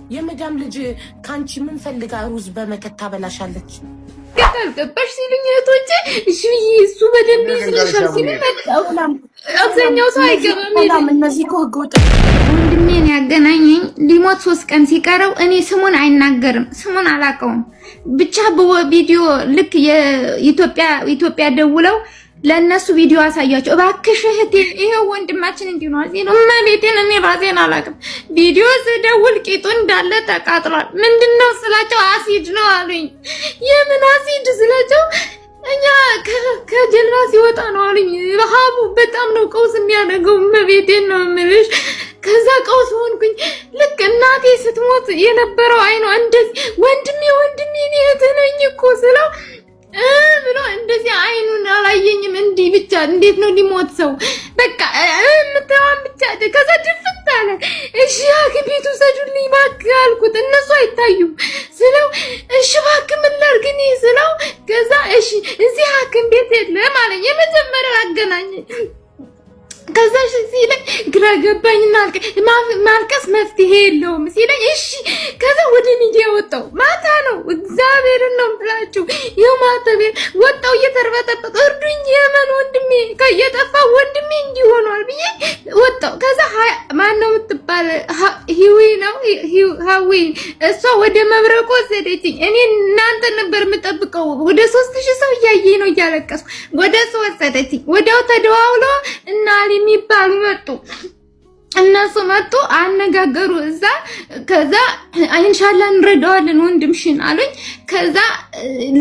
የመዳም ልጅ ካንቺ ምን ፈልጋ ሩዝ በመከታ በላሻለች? ገባሽ ሲሉኝ እህቶቼ እሺ እሱ በደንብ ይስልሻል ሲሉኝ አብዛኛው ሰው አይገባም። እነዚህ እኮ ህገወጥ ወንድሜን ያገናኘኝ ሊሞት 3 ቀን ሲቀረው እኔ ስሙን አይናገርም፣ ስሙን አላውቀውም። ብቻ በቪዲዮ ልክ የኢትዮጵያ ደውለው ለነሱ ቪዲዮ አሳያቸው እባክሽ እህቴ ይሄው ወንድማችን እንዲህ ነው አዚ ነው ማለቴን እኔ ራሴን አላውቅም። ቪዲዮ ስደውል ቂጡ እንዳለ ተቃጥሏል። ምንድነው ስላቸው አሲድ ነው አሉኝ። የምን አሲድ ስላቸው እኛ ከጀልባ ሲወጣ ነው አሉኝ። ረሃቡ በጣም ነው ቀውስ የሚያደርገው መቤቴን ነው የምልሽ። ከዛ ቀውስ ሆንኩኝ። ልክ እናቴ ስትሞት የነበረው አይኗ እንደዚህ ወንድሜ እኔ እህትነኝ እኮ ስለው ብሎ እንደዚህ አይኑን አላየኝም። እንዲህ ብቻ እንዴት ነው ሊሞት ሰው በቃ ምታም ብቻ ከዛ ድፍት አለ። እሺ ሐኪም ቤት ውሰዱልኝ እባክህ አልኩት። እነሱ አይታዩም ስለው እሺ እባክህ ምን ላድርግ እኔ ስለው ከዛ እሺ እዚህ ሐኪም ቤት የለም አለኝ። የመጀመሪያ አገናኘኝ። ከዛ ሲለኝ ግራ ገባኝና ማልቀስ መፍትሄ የለውም ሲለኝ እሺ ከዛ ወደ ሚዲያ ወጣው። ማታ ነው እግዚአብሔርን ነው ብላችሁ ይኸው ማታ ቤት ወጣው እየተርበተበተ እርዱኝ የመን ወንድሜ ከየጠፋ ወንድሜ እንዲሆኗል ብዬ ወጣው። ከዛ ማን ነው የምትባል ሂዊ ነው ሀዊ እሷ ወደ መብረቆ ወሰደችኝ። እኔ እናንተ ነበር የምጠብቀው ወደ 3000 ሰው እያየኝ ነው እያለቀስኩ ወደ እሱ ወሰደችኝ። ወዲያው ተደዋውሎ እና የሚባሉ መጡ። እነሱ መጡ አነጋገሩ እዛ። ከዛ ኢንሻአላህ እንረዳዋለን ወንድምሽን አሉኝ። ከዛ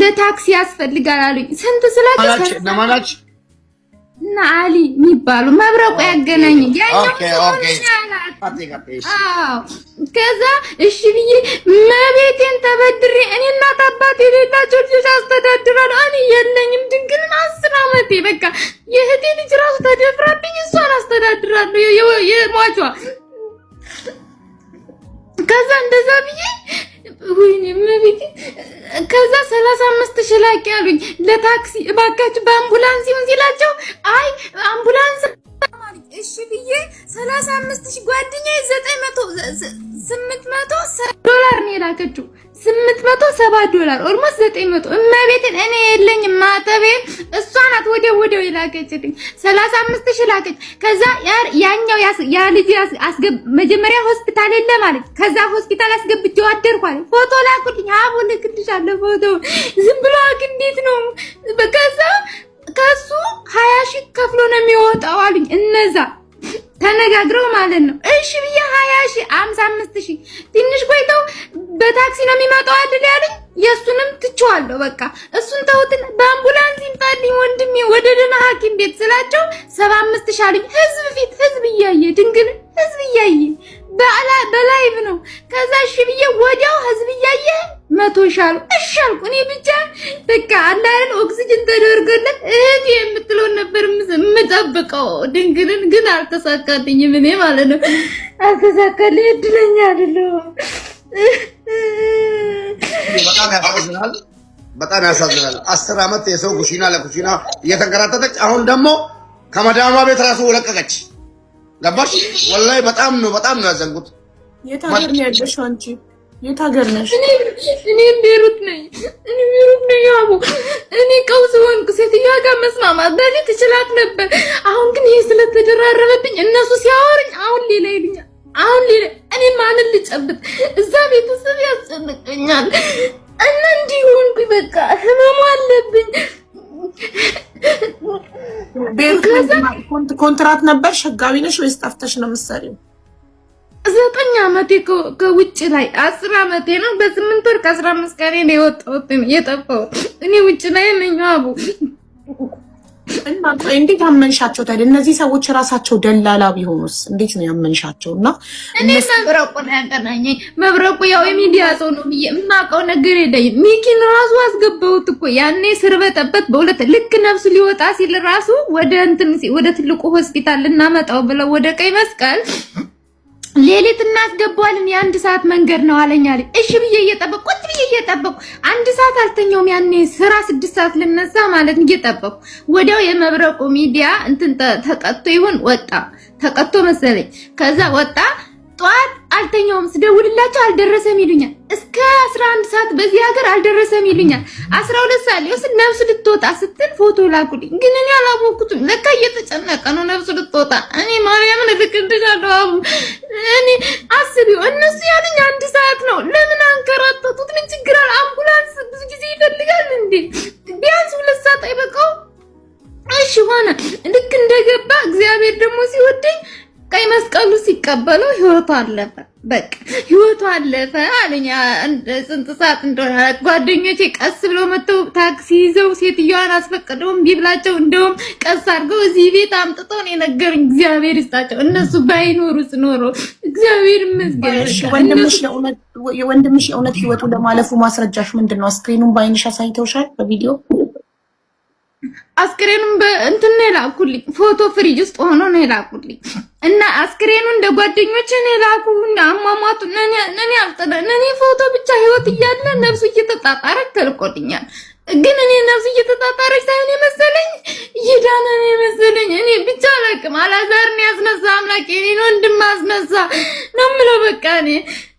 ለታክሲ ያስፈልጋል አሉኝ። ስንት ስላችሁ ለማናች እና አሊ የሚባሉ መብረቁ ያገናኝ ከዛ እሺ ብዬ መቤቴን ተበድሬ እኔ እናት አባት የሌላቸው ልጆች አስተዳድራለሁ። እኔ የለኝም ድንግልን 10 ዓመቴ በቃ የእህቴ ልጅ ራሱ ተደፍራብኝ እሷን አስተዳድራለሁ የሟቿ። ከዛ እንደዛ ብዬ ወይኔ መቤቴ ከዛ 35,000 ላኪ ያሉኝ ለታክሲ እባካችሁ በአምቡላንስ ይሁን ሲላቸው አይ አምቡላንስ እሺ ብዬ 35,000 ጓደኛዬ 800 ዶላር ነው የላከችው። 870 ዶላር ኦልሞስት 900 እመቤቴን እኔ የለኝም ማተቤ እሷ ናት ወዲያው የላከችልኝ 35,000 ላከች። ከዛ ያኛው ያ ልጅ መጀመሪያ ሆስፒታል የለም አለች። ከዛ ሆስፒታል አስገብቼው አደርኩ አለች። ፎቶ ላኩልኝ አቡ ልክልሻለሁ ፎቶ ዝም ብሎ እንዴት ነው በከዛ ከሱ 20,000 ከፍሎ ነው የሚወጣው አሉኝ። እነዛ ተነጋግረው ማለት ነው። እሺ ብዬ 20,000 55,000 ትንሽ ቆይተው በታክሲ ነው የሚመጣው አይደል ያሉኝ። የሱንም ትቼዋለሁ በቃ እሱን ተውትና በአምቡላንስ ይምጣልኝ ወንድሜ ወደ ደህና ሐኪም ቤት ስላቸው 75,000 አሉኝ። ህዝብ ፊት ህዝብ እያየ ድንግል ህዝብ እያየ በላይቭ ነው። ከዛ እሺ ብዬ ወዲያው ህዝብ እያየ 100,000 አሉ። እሺ አልኩ እኔ ብቻ በቃ አላህን ኦክሲጅን ተደርጎለት እህቴ የምትለው ነበር የምጠብቀው። ድንግልን ግን አልተሳካልኝም እኔ ማለት ነው። አልተሳካልኝ እድለኛ አይደለሁም። በጣም ያሳዝናል። 10 ዓመት የሰው ኩሽና ለኩሽና እየተንከራተተች አሁን ደግሞ ከመዳማ ቤት ራሱ ወለቀቀች። ገባሽ? ወላሂ በጣም ነው ያዘንኩት። የት ሀገር ነው ያለሽው አንቺ? የት ሀገር ነሽ? እኔ ቤሩት ነኝ አቡ። እኔ ቀውስ ሆንኩ። ሴትዮዋ ጋር መስማማት በፊት ትችላት ነበር። አሁን ግን ይሄ ስለተደራረበብኝ እነሱ ሲያወሩኝ አሁን ሌላ ይሉኛል። እኔ ማንን ልጨብጥ? እዛ ቤተሰብ ያስጨንቀኛል እና እንዲህ ሆንኩኝ። በቃ ህመሙ አለብኝ። ኮንትራት ነበር ሸጋቢ ነሽ ወይስ ጠፍተሽ ነው የምትሰሪው? 9 ዓመቴ ከውጭ ላይ 10 ዓመቴ ነው። በ8 ወር ከ15 ቀን ነው የጠፋሁት። እኔ ውጭ ላይ ነኝ አቡ። እና እንዴት አመንሻቸው ታዲያ? እነዚህ ሰዎች ራሳቸው ደላላ ቢሆኑስ እንዴት ነው ያመንሻቸው? እና እኔ መብረቁ ነው ያገናኘኝ። መብረቁ ያው የሚዲያ ሰው ነው ብዬ የማውቀው ነገር የለኝም። ሚኪን ራሱ አስገባሁት እኮ ያኔ ስርበጠበት በሁለት ልክ ነፍሱ ሊወጣ ሲል ራሱ ወደ ትልቁ ሆስፒታል ልናመጣው ብለው ወደ ቀይ መስቀል ሌሊት እናስገባዋለን። የ1 ሰዓት መንገድ ነው አለኛል። እሺ ብዬ እየጠበቅኩ ቁጭ ብዬ እየጠበቅኩ 1 ሰዓት አልተኛውም። ያኔ ስራ 6 ሰዓት ልነሳ ማለት እየጠበቅኩ ወዲያው የመብረቁ ሚዲያ እንትን ተቀጥቶ ይሁን ወጣ ተቀጥቶ መሰለኝ። ከዛ ወጣ ጠዋት አልተኛውም ስደውልላቸው አልደረሰም ይሉኛል። እስከ 11 ሰዓት በዚህ ሀገር አልደረሰም ይሉኛል። 12 ሰዓት ሊወስድ ነፍሱ ልትወጣ ስትል ፎቶ ላኩልኝ። ግን እኔ አላወኩትም። ለካ እየተጨነቀ ነው ነፍሱ ልትወጣ። እኔ ማርያምን ልክልሻለሁ አቡ። እኔ አስቢው እነሱ ያሉኝ 1 ሰዓት ነው። ለምን አንከራተቱት? ምን ችግር አለ? አምቡላንስ ብዙ ጊዜ ይፈልጋል እንዴ? ቢያንስ 2 ሰዓት አይበቃው? እሺ ሆነ። ልክ እንደገባ እግዚአብሔር ደግሞ ሲወደኝ ቀይ መስቀሉ ሲቀበለው ህይወቱ አለፈ። በቃ ህይወቱ አለፈ አለኝ። ስንት ሰዓት እንደሆነ ጓደኞቼ ቀስ ብለው መተው ታክሲ ይዘው ሴትዮዋን አስፈቅደው እምቢ ብላቸው እንደውም ቀስ አድርገው እዚህ ቤት አምጥተው ነው የነገሩኝ። እግዚአብሔር ይስጣቸው። እነሱ ባይኖሩስ ኖሮ እግዚአብሔር ይመስገን። ወንድምሽ የእውነት ህይወቱ ለማለፉ ማስረጃሽ ምንድነው? አስክሬኑን በአይንሽ አሳይተውሻል? በቪዲዮ አስክሬኑን በእንትን ነው የላኩልኝ። ፎቶ ፍሪጅ ውስጥ ሆኖ ነው የላኩልኝ እና አስክሬኑን እንደ ጓደኞቼ ነው የላኩ። እና አሟሟቱ እኔ ፎቶ ብቻ ህይወት እያለ ነፍሱ እየተጣጣረች ተልቆልኛል። ግን እኔ ነፍሱ እየተጣጣረች ሳይሆን የመሰለኝ ይዳነ ነው የመሰለኝ። እኔ ብቻ አላውቅም። አላዛርን ያስነሳ አምላክ የኔን ወንድም አስነሳ ነው የምለው። በቃ እኔ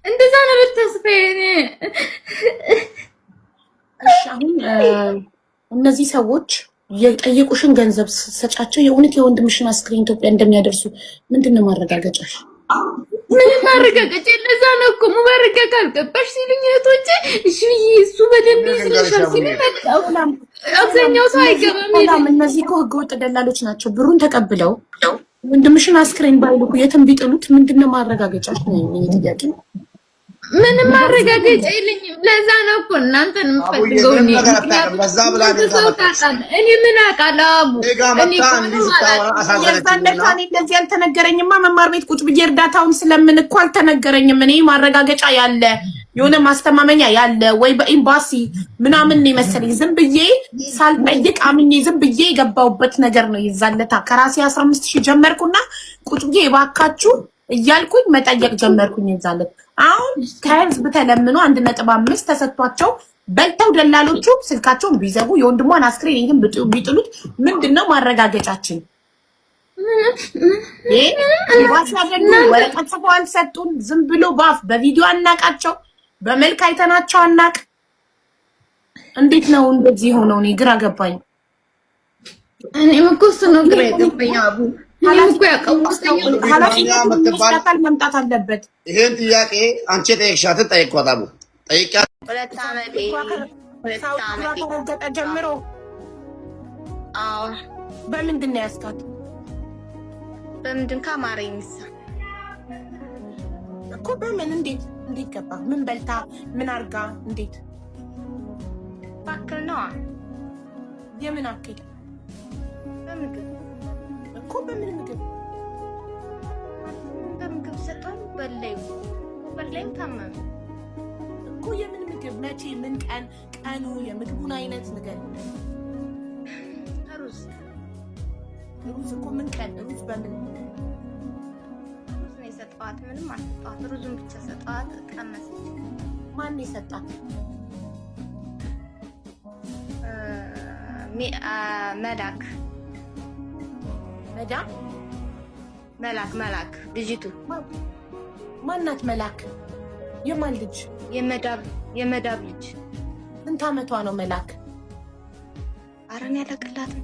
እንደዛ ነው ተስፋዬ። እኔ እሺ አሁን እነዚህ ሰዎች የጠየቁሽን ገንዘብ ሰጫቸው የእውነት የወንድምሽን አስክሬን ኢትዮጵያ እንደሚያደርሱ ምንድነው ማረጋገጫሽ? ምን ማረጋገጫ? ለዛ ነው እኮ ሙባረክ ካልገባሽ ሲሉኝ እህቶቼ እሺ እሱ በደንብ ይስልሻል ሲሉኝ መጣው። አብዛኛው ሰው አይገባም። እነዚህ እኮ ህገወጥ ደላሎች ናቸው። ብሩን ተቀብለው ወንድምሽን አስክሬን ባይልኩ የትም ቢጥሉት ምንድነው ማረጋገጫሽ ነው የኔ ጥያቄ። ምንም ማረጋገጫ የለኝም። ለዛ ነው እኮ እናንተን የምፈልገው። እኔ ምን አውቃለሁ አቡ። እንደዚህ ያልተነገረኝማ መማር ቤት ቁጭ ብዬ እርዳታውን ስለምን እኮ አልተነገረኝም። እኔ ማረጋገጫ ያለ የሆነ ማስተማመኛ ያለ ወይ በኤምባሲ ምናምን ነው መሰለኝ። ዝም ብዬ ሳልጠይቅ አምኜ ዝም ብዬ የገባሁበት ነገር ነው። ይዛለታ ከራሴ 15000 ጀመርኩና ቁጭ ብዬ እባካችሁ እያልኩኝ መጠየቅ ጀመርኩኝ። ይዛለት አሁን ከህዝብ ተለምኖ 1.5 ተሰጥቷቸው በልተው ደላሎቹ ስልካቸውን ቢዘጉ የወንድሟን አስክሬን ይሄን ቢጥሉት ምንድነው ማረጋገጫችን? ወረቀት ጽፈው አልሰጡን። ዝም ብሎ ባፍ በቪዲዮ አናቃቸው፣ በመልክ አይተናቸው አናቅ። እንዴት ነው እንደዚህ ሆነው? እኔ ግራ ገባኝ። እኔም እኮ እሱ ነው ግራ ገባኝ አቡ። መምጣት አለበት። ይሄን ጥያቄ አንቺ ጠይቅሻትን ጠይቋት አቡ። ጠይቂያት። 2 ዓመቴ ከረገጠ ጀምሮ በምንድን ነው ያስካት? በምንድን ከአማረኝ እኮ በምን እንዴት ገባ? ምን በልታ ምን አርጋ? እንዴት ባክል ነው? የምን አክል? በምግብ እኮ በምን ምግብ? በምግብ ሰጠን በላይም ታመመ እኮ። የምን ምግብ? መቼ? ምን ቀን? ቀኑ? የምግቡን አይነት ንገር። ሩዝ እኮ ምን ቀን? ሩዝ በምን? ሩዝ ነው የሰጠኋት። ምንም አልሰጠኋት። ሩዙን ብቻ ሰጠኋት። ቀመሰች። ማን የሰጣት? መላክ ልጅቱ ማናት? መላክ የማን ልጅ? የመዳብ ልጅ። ስንት ዓመቷ ነው መላክ? አረን ያለቅላትም።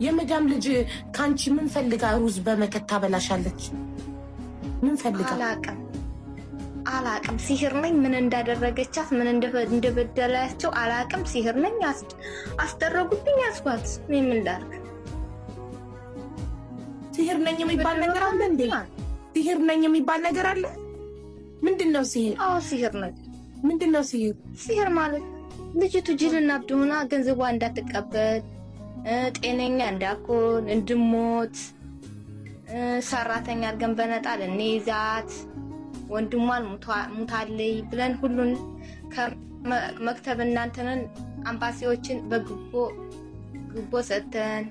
የመዳም ልጅ ካንቺ ምን ፈልጋ ሩዝ በመከታ በላሻለች? ምን ፈልጋ? አላቅም። ሲህር ነኝ። ምን እንዳደረገቻት ምን እንደበደላቸው አላቅም። ሲህር ነኝ። አስደረጉብኝ። ያስኳት። ምን ላድርግ? ሲህር ነኝ የሚባል ነገር አለ እንዴ? ሲህር ነኝ የሚባል ነገር አለ? ምንድነው ሲህር? አዎ ሲህር ነኝ። ምንድነው ሲህር? ሲህር ማለት ልጅቱ ጅልና ብድሁና ገንዘቧ እንዳትቀበል፣ ጤነኛ እንዳኮን፣ እንድሞት፣ ሰራተኛ አድርገን በነጣል እንይዛት፣ ወንድሟን ሙታለይ ብለን ሁሉን ከመክተብ እናንተንን አምባሲዎችን በግቦ ሰተን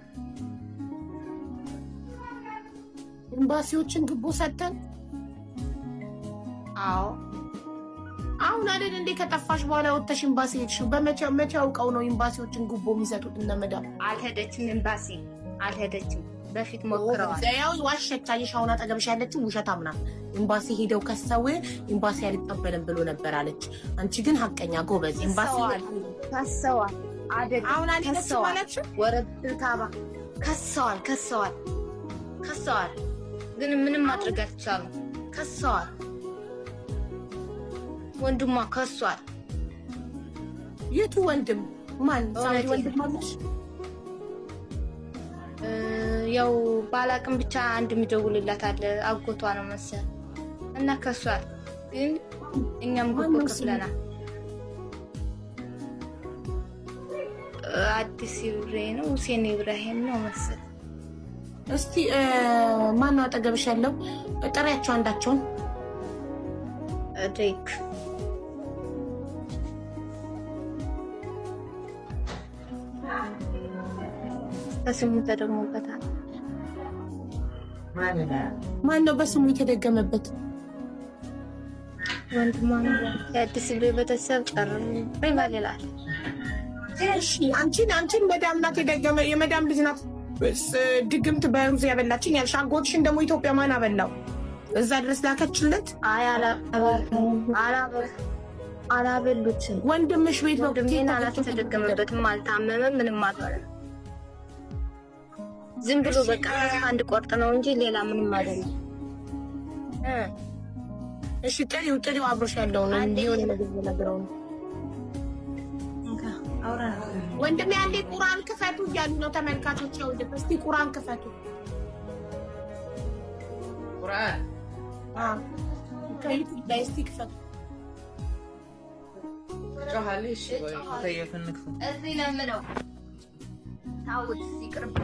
ኤምባሲዎችን ግቦ ሰተን። አዎ አሁን አይደል እንዴ ከጠፋሽ በኋላ ወጥተሽ ኤምባሲ ሄድሽው? መቼ አውቀው ነው ኤምባሲዎችን ግቦ የሚሰጡት? እነመዳም አልሄደችም። ኤምባሲ አልሄደችም። በፊት ሞክረዋል። ያው ዋሸች። አሁን አጠገብሽ ያለችው ውሸታም ናት። ኤምባሲ ሄደው ከሰው ኤምባሲ አልቀበልም ብሎ ነበር አለች። አንቺ ግን ሀቀኛ ጎበዝ። ኤምባሲ ከሰዋል አደግ አሁን አልከሰው አለች። ወረብታባ ከሰዋል ግን ምንም ማድረግ አልቻሉም። ከሰዋል ወንድሟ ከሷል። የቱ ወንድም ማን? ሳውዲ ወንድም ማለሽ? ያው ባላቅም ብቻ አንድ የሚደውልላት አለ አጎቷ ነው መሰል እና ከሷል። ግን እኛም ጉቦ ከፍለናል። አዲስ ኢብራሂም ነው ሁሴን ኢብራሂም ነው መሰል። እስቲ ማን ነው አጠገብሽ ያለው? ጥሪያቸው አንዳቸውን ዴክ በስሙ ተደግሞበታል። ማን ነው በስሙ የተደገመበት? ወንድሟ ነው። የአዲስ ኢብራሂም ቤተሰብ ጠርኝ ይላል። እሺ አንቺን መዳም ናት የደገመ የመዳም ልጅ ናት ድግምት በሩዝ ያበላችኝ ያልሽ። አጎትሽን ደግሞ ኢትዮጵያ ማን አበላው? እዛ ድረስ ላከችለት? አይ አላበሉትም። ወንድምሽ ቤት ነው ወንድሜን አላተደገመበትም። አልታመመም፣ ምንም አልሆነም። ዝም ብሎ በቃ አንድ ቆርጥ ነው እንጂ ሌላ ምንም አይደለም። እሺ ጥሪው አብሮሽ ያለው ነው እንዲሆን ነገር ነው። ወንድሜ አንዴ ቁርአን ክፈቱ እያሉ ነው ተመልካቾች። ወንድም እስቲ ቁርአን ክፈቱ። ቁርአን ከዩቲዩብ ላይ እስቲ ክፈቱ። ጫሃሊሽ ወይ ተየፈንክ እዚህ ለምነው ታውት ሲቅርብ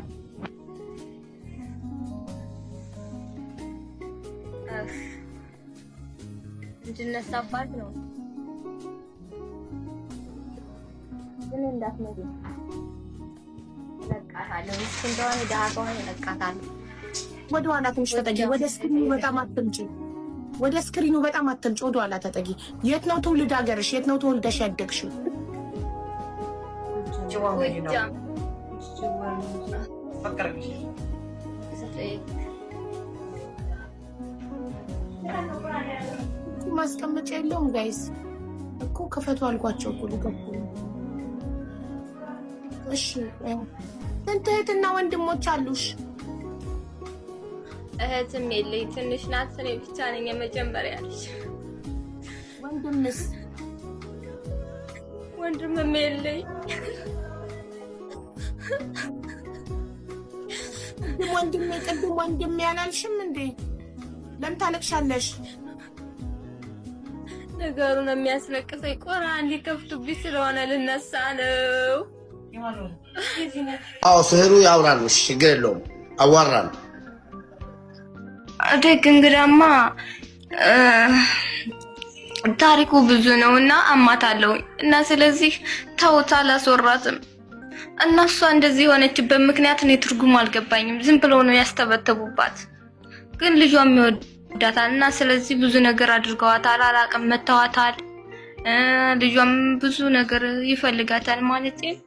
እንድነሳባት ነው። ግን እንዳትመጪ ለቃታለሁ። እንደሆነ ዳሃውን ለቃታለሁ። ወደ ኋላ ትንሽ ተጠጊ። ወደ ስክሪኑ በጣም አትምጪ። ወደ ስክሪኑ በጣም አትምጪ። ወደ ኋላ ተጠጊ። የት ነው ትውልድ ሀገርሽ? የት ነው ተወልደሽ ያደግሽው? ማስቀመጫ የለውም ጋይስ እኮ ከፈቱ አልኳቸው እኮ ልገቡ። እሺ ስንት እህትና ወንድሞች አሉሽ? እህትም የለኝ፣ ትንሽ ናት። እኔ ብቻ ነኝ የመጀመሪያ ልጅ። ወንድምስ? ወንድምም የለኝ። ቅድም ወንድም ያላልሽም እንዴ? ለምን ታለቅሻለሽ? ነገሩን የሚያስለቅሰኝ ቁርአን ሊከፍቱብኝ ስለሆነ ልነሳ ነው። አዎ ስህሩ ያውራሉ፣ ችግር የለውም አዋራን። አደግ እንግዳማ ታሪኩ ብዙ ነውና አማታለሁ እና ስለዚህ ተውት፣ አላስወራትም። እና እሷ እንደዚህ የሆነችበት ምክንያት እኔ ትርጉሙ አልገባኝም። ዝም ብለው ነው ያስተበተቡባት። ግን ልጇም ይወዳታል እና ስለዚህ ብዙ ነገር አድርገዋታል። አላቅም መተዋታል። ልጇም ብዙ ነገር ይፈልጋታል ማለት ነው።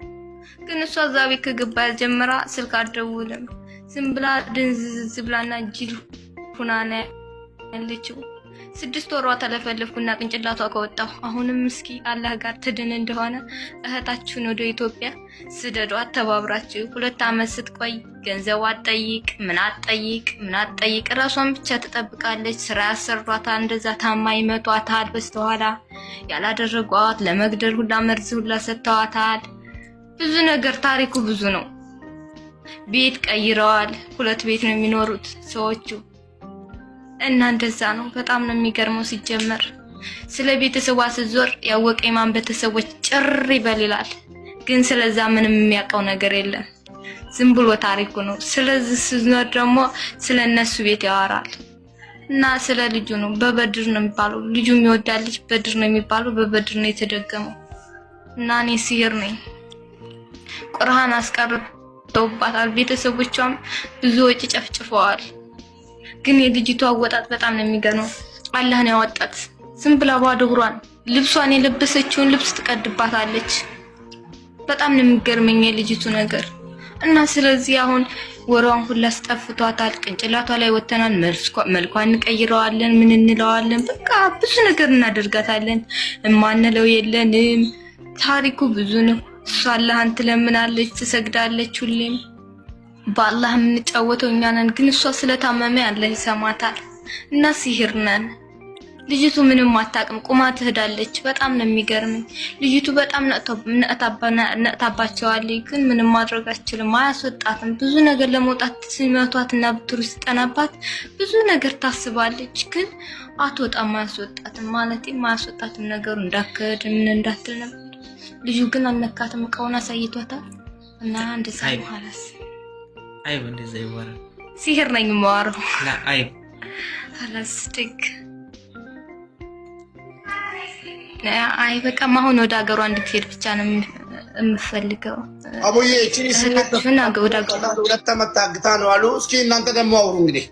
ግን እሷ እዛ ቤት ከገባች ጀምራ ስልክ አትደውልም። ዝም ብላ ድንዝዝ ብላና ጅል ሁና ነው ያለችው። 6 ወሯ ተለፈለፍኩና ቅንጭላቷ ከወጣሁ አሁንም እስኪ አላህ ጋር ትድን እንደሆነ እህታችሁን ወደ ኢትዮጵያ ስደዷ ተባብራችሁ። 2 ዓመት ስትቆይ ገንዘብ አትጠይቅ፣ ምን አትጠይቅ፣ ራሷን ብቻ ትጠብቃለች። ስራ ያሰሯታል፣ እንደዛ ታማ ይመቷታል። በስተኋላ ያላደረጓት ለመግደል ሁላ መርዝ ሁላ ሰጥተዋታል። ብዙ ነገር ታሪኩ ብዙ ነው። ቤት ቀይረዋል። 2 ቤት ነው የሚኖሩት ሰዎቹ እና እንደዛ ነው። በጣም ነው የሚገርመው። ሲጀመር ስለ ቤተሰቧ ስትዞር ያወቀ የማን ቤተሰቦች ጭር ይበላል። ግን ስለዛ ምንም የሚያውቀው ነገር የለም። ዝም ብሎ ታሪኩ ነው። ስለዚህ ስትዞር ደግሞ ስለነሱ ቤት ያወራል እና ስለ ልጁ ነው። በበድር ነው የሚባለው። ልጁ የሚወዳል ልጅ በድር ነው የሚባለው። በበድር ነው የተደገመው እና እኔ ሲህር ነኝ። ቁርአን አስቀርተውባታል። ቤተሰቦቿም ብዙ ወጪ ጨፍጭፈዋል። ግን የልጅቷ አወጣጥ በጣም ነው የሚገርመው። አላህ ነው ያወጣት። ዝም ብላ ባዶ እግሯን ልብሷን የለበሰችውን ልብስ ትቀድባታለች። በጣም ነው የሚገርመኝ የልጅቱ ነገር እና ስለዚህ አሁን ወሯን ሁላ አስጠፍቷታል። ቅንጭላቷ ላይ ወተናል። መልኳን እንቀይረዋለን፣ ምን እንለዋለን፣ በቃ ብዙ ነገር እናደርጋታለን። እማንለው የለንም። ታሪኩ ብዙ ነው። እሷ አላህን ትለምናለች፣ ትሰግዳለች። ሁሌም በአላህ የምንጫወተው እኛ ነን። ግን እሷ ስለታመመ አላህ ይሰማታል። እና ሲህር ነን። ልጅቱ ምንም አታውቅም፣ ቁማ ትሄዳለች። በጣም ነው የሚገርመኝ። ልጅቱ በጣም ነቅታባቸዋለች፣ ግን ምንም ማድረግ አትችልም። አያስወጣትም። ብዙ ነገር ለመውጣት ሲመቷትና ብትሩ ሲጠናባት ብዙ ነገር ታስባለች፣ ግን አትወጣም። አያስወጣትም ማለት አያስወጣትም። ነገሩ እንዳከድ ምን እንዳትል ነበር። ልጁ ግን አልነካትም። እቃውን አሳይቷታል። እና እንደዛ በኋላስ አይብ እንደዛ ይወራል። ሲህር ነኝ የማወራው ላ አይብ خلاص ድግ አይ በቃ አሁን ወደ ሀገሯ እንድትሄድ ብቻ ነው የምፈልገው። አቡዬ እቺ ሁለት ዓመት ታግታ ነው አሉ። እስኪ እናንተ ደግሞ አውሩ እንግዲህ።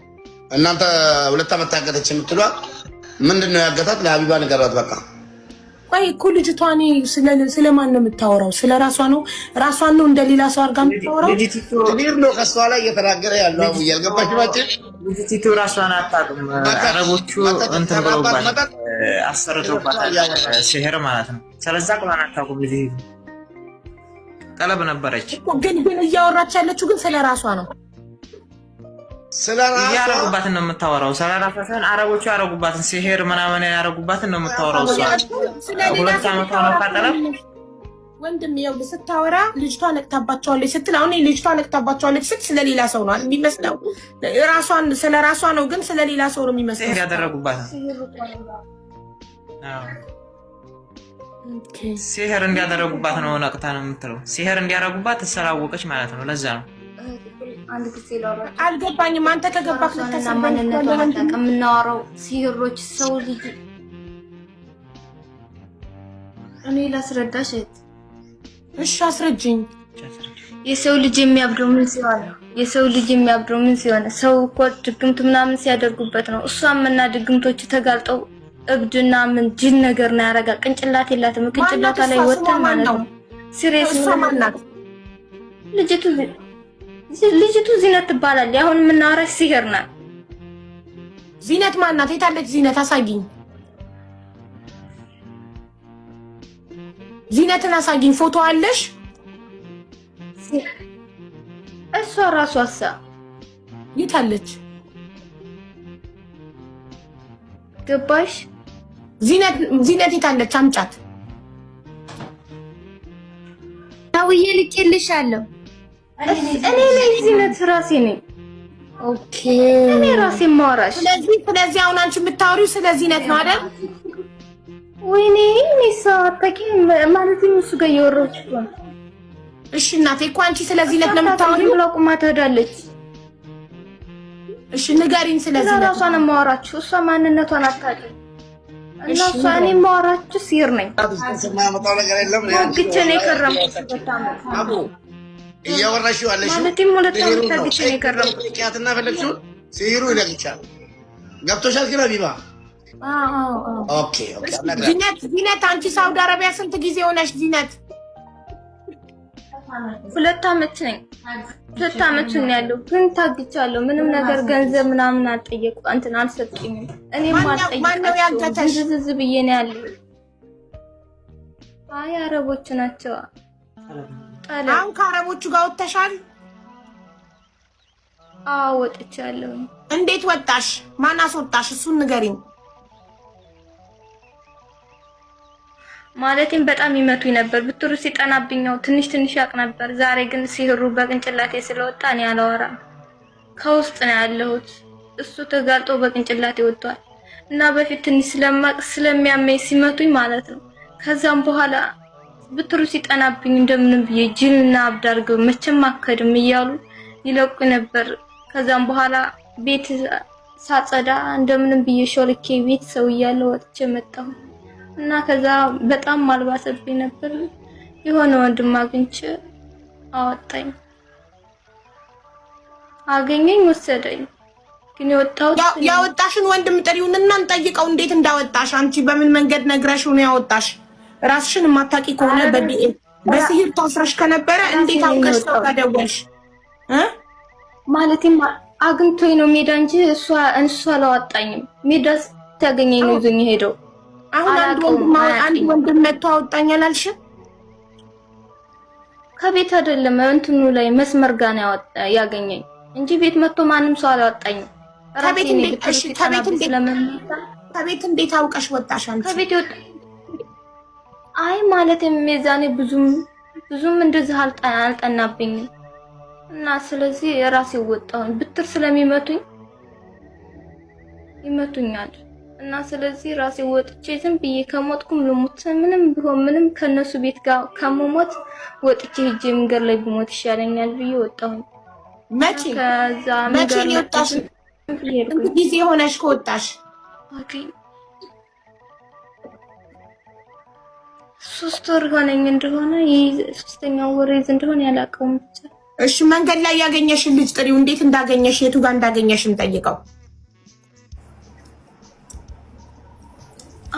እናንተ ሁለት ዓመት ታገተች የምትሏት ምንድነው ያገታት? ለሀቢባ ንገራት በቃ። ቆይ እኮ ልጅቷ እኔ ስለማን ነው የምታወራው? ስለ ራሷ ነው? ራሷን ነው እንደሌላ ሰው አድርጋ የምታወራው? ትኒር ነው ከሷ ላይ እየተናገረ ያለው። አቡዬ አልገባሽ ባጭር። ልጅቱ ራሷን አታውቅም። አረቦቹ እንትን ብለውባት አሰርተውባታል፣ ሲህር ማለት ነው። ስለዛ ቁርአን አታውቅም። ልጅቱ ቀለብ ነበረች። ግን እያወራች ያለችው ግን ስለ ራሷ ነው። ያረጉባትን ነው የምታወራው። ስለራሷ ሳይሆን አረቦቹ ያረጉባትን ሲህር ምናምን ያረጉባትን ነው የምታወራው። እሷ ሁለት ዓመቷ ነው ካጠለብ ወንድም ያው ስታወራ ልጅቷ ነቅታባቸዋለች ስትል አሁን ልጅቷ ነቅታባቸዋለች ስትል ስለሌላ ሰው ነው የሚመስለው። ራሷን ስለራሷ ነው ግን ስለሌላ ሰው ነው የሚመስለው። ሲህር ያደረጉባትን ሲህር እንዲያደረጉባት ነው ነቅታ ነው የምትለው። ሲህር እንዲያደረጉባት ስላወቀች ማለት ነው። ለዛ ነው አንድ ጊዜ ላውራ አልገባኝም። አንተ ከገባክ ለተሰማኝ የምናወራው ሲህሮች ሰው ልጅ እኔ ላስረዳሽ። እሺ አስረጅኝ። የሰው ልጅ የሚያብደው ምን ሲሆን ነው? የሰው ልጅ የሚያብደው ምን ሲሆን ነው? ሰው እኮ ድግምት ምናምን ሲያደርጉበት ነው። እሷም እና ድግምቶች ተጋልጠው እብድና ምን ጅን ነገር ነው ያረጋ። ቅንጭላት የላትም። ቅንጭላቷ ላይ ወጣ ማለት ነው። ሲሪየስ ነው። ልጅቱ ዚነት ትባላለች። አሁን የምናወራሽ ሲህር ናት። ዚነት ማናት? የታለች ዚነት? አሳጊኝ። ዚነትን አሳጊኝ። ፎቶ አለሽ? እሷ ራሷ የታለች? ገባሽ? ዚነት የታለች? አምጫት። ታውዬ ልኬልሻለሁ። እኔ ላይ ዚነት ራሴ ነኝ። ኦኬ እኔ ራሴ ማወራሽ። ስለዚህ አሁን አንቺ የምታወሪው ስለ ዚነት ነው አይደል? ወይኔ እኔ ሳታቂ ማለት ነው እሱ ጋር እያወራሁት ነው። እሺ እናቴ እኮ አንቺ ስለ ዚነት ነው የምታወሪው። ብላ ቁማ ትሄዳለች። እሺ ንገሪኝ ስለ ዚነት። ራሷን ማወራችሁ እሷ ማንነቷን አታውቅም። እና እሷ እኔ ማወራችሁ ሲህር ነኝ። ማመጣው ነገር የለም ነው ግጭ ነው የከረምኩት። በጣም አቡ እያወራሽው አለሽ ማለት ተግቼ ነው የከረምኩት። ቂያትና ፈለግሽው ሲህሩ ይለቅቻል። ገብቶሻል ግን ሀቢባ? ኦኬ ዚነት አንቺ ሳውዲ አረቢያ ስንት ጊዜ ሆነሽ ዚነት? 2 ዓመት ነኝ። 2 ዓመት ነው ያለው። ግን ታግቻለሁ። ምንም ነገር ገንዘብ ምናምን አልጠየቁ እንትን አልሰጡኝም። እኔም ማነው ያንተተሽ? ዝዝ ብዬ ነው ያለው። አይ አረቦች ናቸው። አሁን ከአረቦቹ ጋር ወጥተሻል? አዎ ወጥቻለሁ። እንዴት ወጣሽ? ማን አስወጣሽ? እሱን ንገሪኝ። ማለቴም በጣም ይመቱኝ ነበር። ብትሩ ሲጠናብኛው ትንሽ ያቅ ነበር። ዛሬ ግን ሲህሩ በቅንጭላቴ ስለወጣ እኔ አላወራም። ከውስጥ ነው ያለሁት። እሱ ተጋልጦ በቅንጭላቴ ወጥቷል እና በፊት ትንሽ ስለሚያመኝ ሲመቱኝ ማለት ነው። ከዛም በኋላ ብትሩ ሲጠናብኝ እንደምንም ብዬ ጅልና አብድ አድርገው መቼም አከድም እያሉ ይለቁ ነበር። ከዛም በኋላ ቤት ሳጸዳ እንደምንም ብዬ ሾልኬ ቤት ሰው እያለ ወጥቼ መጣሁ እና ከዛ በጣም ማልባሰብኝ ነበር። የሆነ ወንድም አግኝቼ አወጣኝ። አገኘኝ፣ ወሰደኝ። ግን ያወጣሽን ወንድም ጥሪውንና እንጠይቀው እንዴት እንዳወጣሽ። አንቺ በምን መንገድ ነግረሽው ነው ያወጣሽ? ራስሽን የማታውቂ ከሆነ በሲህር ታስረሽ ከነበረ እንዴት አውቀሽ ተደወልሽ? ማለቴም አግኝቶኝ ነው ሜዳ እንጂ እሷ አላወጣኝም። ሜዳ ታገኘኝ ነው ይዞኝ ሄደው። አሁን አንድ ወንድም መጥቶ አወጣኝ አላልሽም? ከቤት አይደለም እንትኑ ላይ መስመር ጋር ነው ያገኘኝ እንጂ ቤት መጥቶ ማንም ሰው አላወጣኝም። ከቤት እንዴት አውቀሽ ወጣሽ አንቺ? ከቤት አይ ማለቴም የዛኔ ብዙም እንደዚህ አልጠናብኝም እና ስለዚህ ራሴ ወጣሁ። ብትር ስለሚመቱኝ ይመቱኛል እና ስለዚህ ራሴ ወጥቼ ዝም ብዬ ከሞትኩም ልሙት ምንም ቢሆን ምንም ከነሱ ቤት ጋር ከመሞት ወጥቼ ሂጄ መንገድ ላይ ብሞት ይሻለኛል ብዬ ወጣሁ። መቼ ነው ወጣሽ? ጊዜ ሆነሽ ከወጣሽ? ኦኬ 3 ወር ሆነኝ እንደሆነ ሶስተኛው ወር እንደሆነ ያላቀውም ብቻ። እሺ መንገድ ላይ ያገኘሽን ልጅ ጥሪው። እንዴት እንዳገኘሽ የቱ ጋር እንዳገኘሽም ጠይቀው።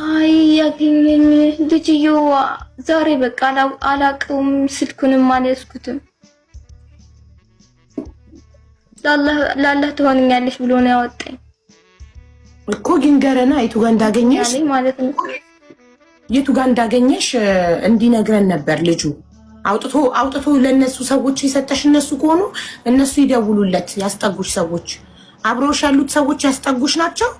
አይ ያገኘኝ ልጅየው ዛሬ በቃ አላቀውም። ስልኩንም አልያዝኩትም። ላላህ ትሆንኛለሽ ብሎ ነው ያወጣኝ እኮ። ግን ገረና የቱ ጋር እንዳገኘሽ ማለት ነው። የቱ ጋር እንዳገኘሽ እንዲነግረን ነበር ልጁ። አውጥቶ ለነሱ ሰዎች የሰጠሽ እነሱ ከሆኑ እነሱ ይደውሉለት። ያስጠጉሽ ሰዎች አብሮሽ ያሉት ሰዎች ያስጠጉሽ ናቸው።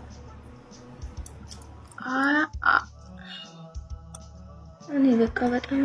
እኔ በቃ በጣም